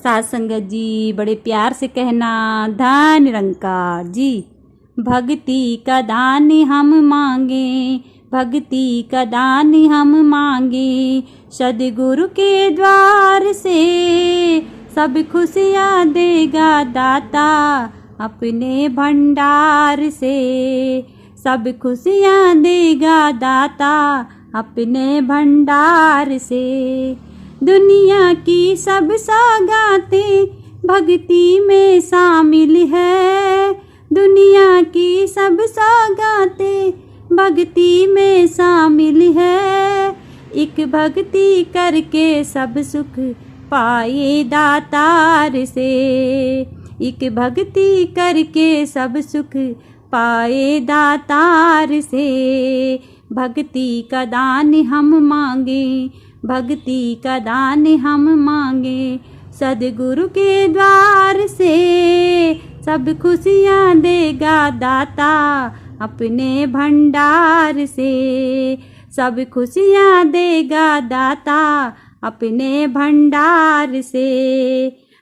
साथ संगत जी बड़े प्यार से कहना धन निरंकार जी। भक्ति का दान हम मांगे, भक्ति का दान हम मांगे, सदगुरु के द्वार से सब खुशियाँ देगा दाता अपने भंडार से। सब खुशियाँ देगा दाता अपने भंडार से। दुनिया की सब सौगातें भक्ति में शामिल है, दुनिया की सब सौगातें भक्ति में शामिल है। एक भक्ति करके सब सुख पाए दातार से, एक भक्ति करके सब सुख पाए दातार से। भक्ति का दान हम मांगे, भक्ति का दान हम मांगे, सदगुरु के द्वार से सब खुशियाँ देगा दाता अपने भंडार से। सब खुशियाँ देगा दाता अपने भंडार से।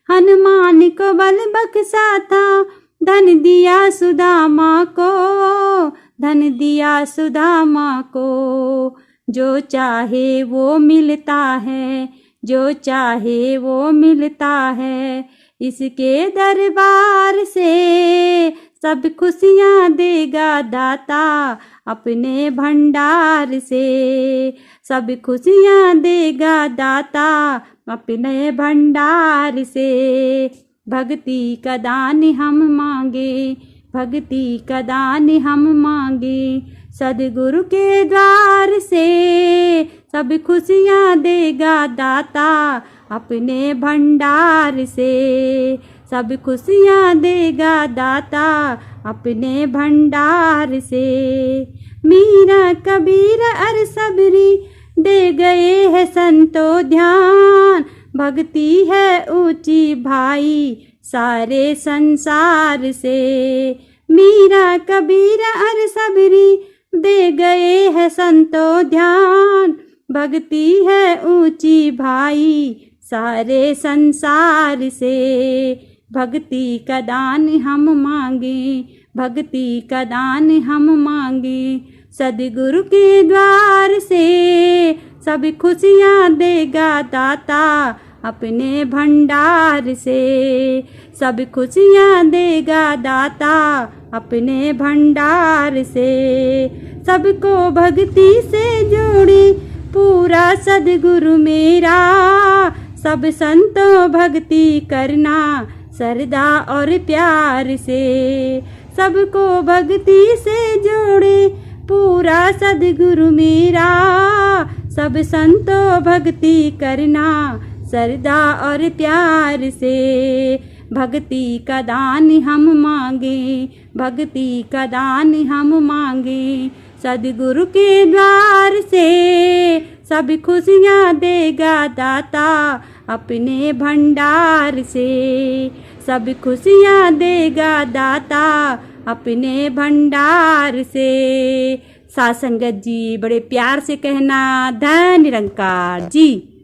हनुमान को बल बख्शा था, धन दिया सुदामा को, धन दिया सुदामा को। जो चाहे वो मिलता है, जो चाहे वो मिलता है, इसके दरबार से सब खुशियाँ देगा दाता अपने भंडार से। सब खुशियाँ देगा दाता अपने भंडार से। भक्ति का दान हम मांगे, भक्ति का दान हम मांगे, सदगुरु के द्वार से सब खुशियाँ देगा दाता अपने भंडार से। सब खुशियाँ देगा दाता अपने भंडार से। मीरा कबीर अर सबरी दे गए है संतो ध्यान, भक्ति है ऊंची भाई सारे संसार से। मीरा कबीर अर सबरी दे गए है संतो ध्यान, भक्ति है ऊंची भाई सारे संसार से। भक्ति का दान हम मांगे, भक्ति का दान हम मांगे, सदगुरु के द्वार से सब खुशियाँ देगा दाता अपने भंडार से। सब खुशियाँ देगा दाता अपने भंडार से। सबको भक्ति से जोड़े पूरा सदगुरु मेरा, सब संतों भक्ति करना श्रद्धा और प्यार से। सबको भक्ति से जोड़े पूरा सदगुरु मेरा, सब संतों भक्ति करना श्रद्धा और प्यार से। भक्ति का दान हम मांगे, भक्ति का दान हम मांगे, सदगुरु के द्वार से सब खुशियाँ देगा दाता अपने भंडार से। सब खुशियाँ देगा दाता अपने भंडार से। साथ संगत जी बड़े प्यार से कहना धन निरंकार जी।